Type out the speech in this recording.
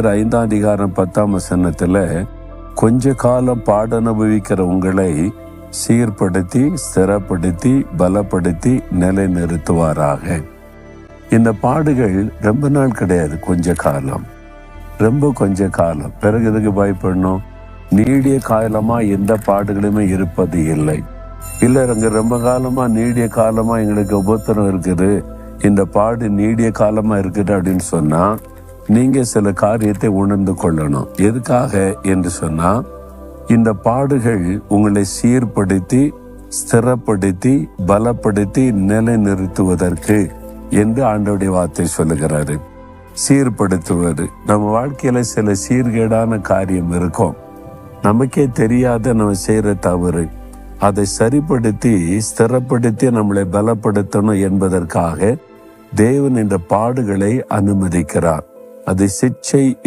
5:10 கொஞ்ச காலம் பாட அனுபவிக்கிற உங்களை சீர்படுத்தி, ஸ்திரப்படுத்தி, பலப்படுத்தி நிலைநிறுத்துவாராக. இந்த பாடுகள் ரொம்ப நாள் கிடையாது, கொஞ்ச காலம், ரொம்ப கொஞ்ச காலம். பிறகு இதுக்கு பயப்படணும்? நீடிய காலமா எந்த பாடுகளுமே இருப்பது இல்லை. இல்லை, அங்க ரொம்ப காலமா நீடிய காலமா எங்களுக்கு உபத்திரம் இருக்குது, இந்த பாடு நீடிய காலமா இருக்குது அப்படின்னு சொன்னா நீங்க சில காரியத்தை உணர்ந்து கொள்ளணும். எதுக்காக என்று சொன்னா, இந்த பாடுகள் உங்களை சீர்படுத்தி, ஸ்திரப்படுத்தி, பலப்படுத்தி நிலைநிறுத்துவதற்கு என்று ஆண்டவருடைய வார்த்தை சொல்லுகிறாரு. சீர்படுத்துவது. நம்ம வாழ்க்கையில சில சீர்கேடான காரியம் இருக்கும், நமக்கே தெரியாத நம்ம செய்யற தவறு. அதை சரிப்படுத்தி, ஸ்திரப்படுத்தி நம்மளை பலப்படுத்தணும் என்பதற்காக தேவன் இந்த பாடுகளை அனுமதிக்கிறார். அது சிட்சை